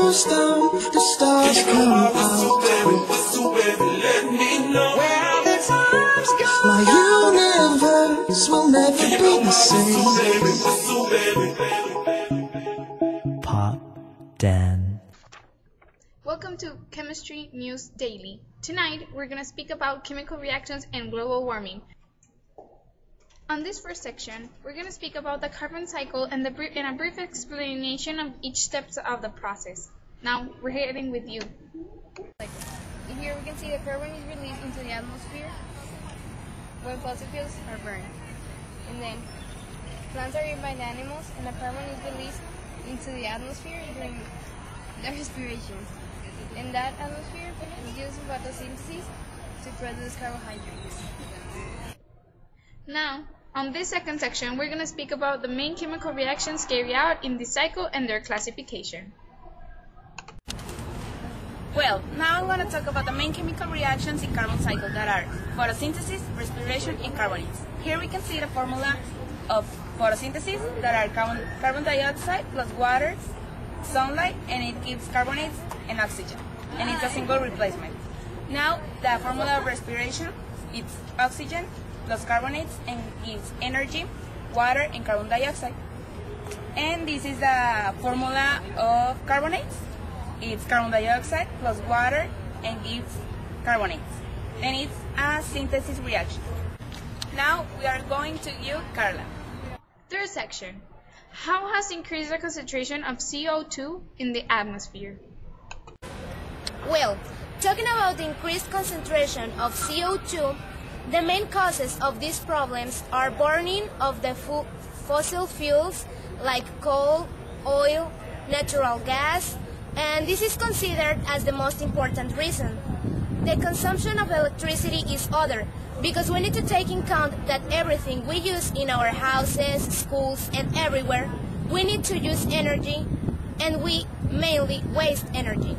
goes down, the stars come out. Let me know Where the times go, my universe will never be the same. Pop Dan. Welcome to Chemistry News Daily. Tonight, we're going to speak about chemical reactions and global warming. On this first section, we're going to speak about the carbon cycle and a brief explanation of each step of the process. Now, we're heading with you. Here we can see that carbon is released into the atmosphere when fossil fuels are burned. And then plants are eaten by the animals, and the carbon is released into the atmosphere during their respiration. And that atmosphere is used in photosynthesis to produce carbohydrates. Now, on this second section, we're going to speak about the main chemical reactions carried out in this cycle and their classification. Well, now I'm going to talk about the main chemical reactions in carbon cycle that are photosynthesis, respiration, and carbonates. Here we can see the formula of photosynthesis that are carbon dioxide plus water, sunlight, and it gives carbonates and oxygen, and it's a single replacement. Now, the formula of respiration, it's oxygen plus carbonates and gives energy, water, and carbon dioxide. And this is the formula of carbonates. It's carbon dioxide plus water and gives carbonates. And it's a synthesis reaction. Now we are going to you, Carla. Third section. How has increased the concentration of CO2 in the atmosphere? Well, talking about the increased concentration of CO2, the main causes of these problems are burning of the fossil fuels like coal, oil, natural gas, and this is considered as the most important reason. The consumption of electricity is other, because we need to take in count that everything we use in our houses, schools, and everywhere, we need to use energy, and we mainly waste energy.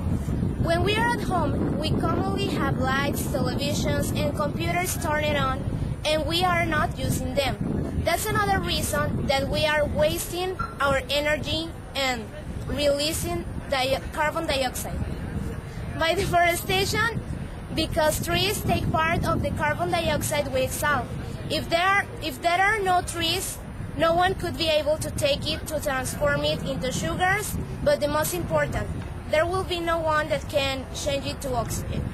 When we are at home, we commonly have lights, televisions, and computers turned on, and we are not using them. That's another reason that we are wasting our energy and releasing carbon dioxide. By deforestation, because trees take part of the carbon dioxide we exhale. If there are no trees, no one could be able to take it to transform it into sugars, but the most important, there will be no one that can change it to oxygen.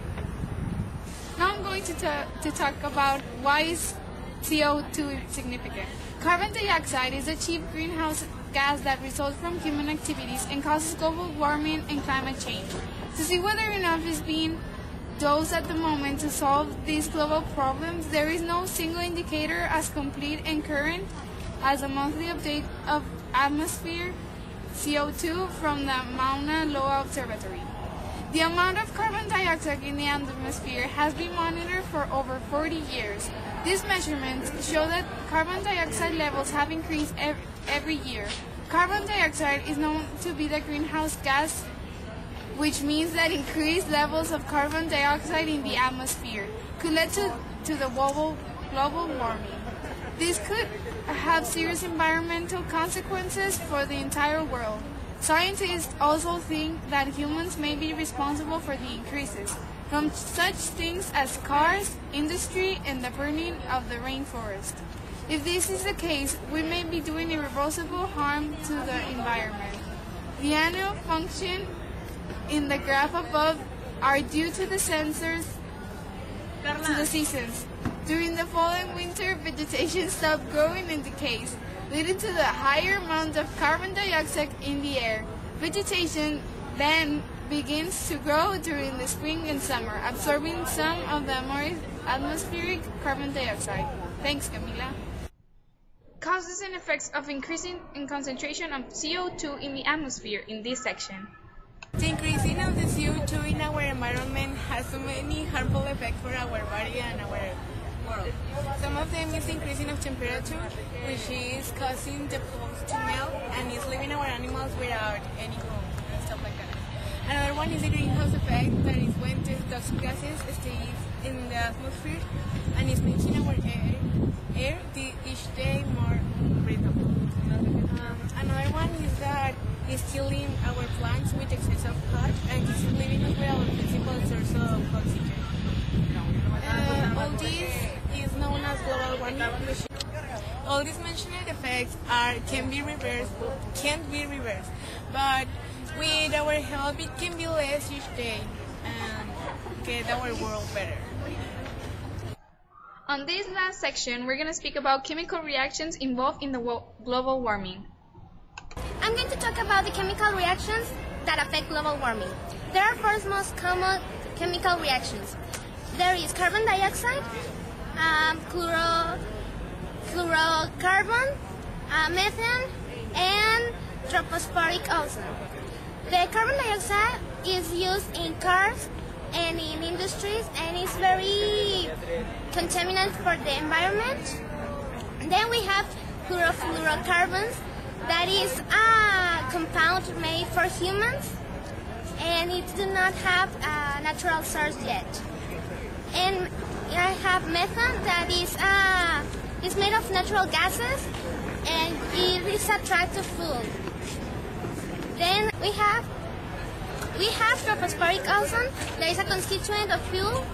Now I'm going to talk about why is CO2 significant. Carbon dioxide is a chief greenhouse gas that results from human activities and causes global warming and climate change. To see whether enough is being done at the moment to solve these global problems, there is no single indicator as complete and current as a monthly update of atmosphere CO2 from the Mauna Loa Observatory. The amount of carbon dioxide in the atmosphere has been monitored for over 40 years. These measurements show that carbon dioxide levels have increased every year. Carbon dioxide is known to be the greenhouse gas, which means that increased levels of carbon dioxide in the atmosphere could lead to the global warming. This could have serious environmental consequences for the entire world. Scientists also think that humans may be responsible for the increases, from such things as cars, industry, and the burning of the rainforest. If this is the case, we may be doing irreversible harm to the environment. The annual function in the graph above are due to the sensors to the seasons. During the fall and winter, vegetation stops growing and decays, leading to the higher amount of carbon dioxide in the air. Vegetation then begins to grow during the spring and summer, absorbing some of the more atmospheric carbon dioxide. Thanks, Camila. Causes and effects of increasing in concentration of CO2 in the atmosphere in this section. The increasing of the CO2 in our environment has so many harmful effects for our body and our world. Some of them is the increasing of temperature, which is causing the poles to melt and is leaving our animals without any home and stuff like that. Another one is the greenhouse effect, that is when the toxic gases stay in the atmosphere and is making our air each day more breathable. Another one is that is killing our plants with excessive heat and is leaving us with our principal source of oxygen. All this is known as global warming. All these mentioned effects can be reversed, but with our help it can be less each day and get our world better. On this last section, we're going to speak about chemical reactions involved in the global warming. I'm going to talk about the chemical reactions that affect global warming. There are four most common chemical reactions. There is carbon dioxide, fluorocarbon, methane, and tropospheric ozone. The carbon dioxide is used in cars and in industries and is very contaminant for the environment. Then we have fluorocarbons, that is a compound made for humans and it does not have a natural source yet. And I have methane, that is made of natural gases and it is attractive food. Then we have tropospheric ozone, that is a constituent of fuel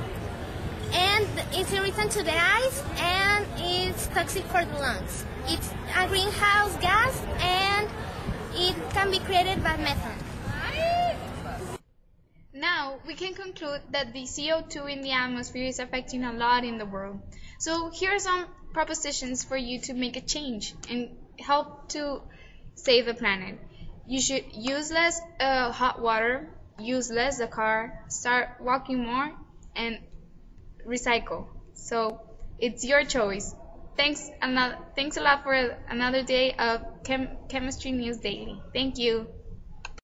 and it's irritant to the eyes and it's toxic for the lungs. It's a greenhouse gas and it can be created by methane. Now, we can conclude that the CO2 in the atmosphere is affecting a lot in the world. So here are some propositions for you to make a change and help to save the planet. You should use less hot water, use less the car, start walking more, and recycle. So it's your choice. Thanks a lot for another day of Chemistry News Daily. Thank you.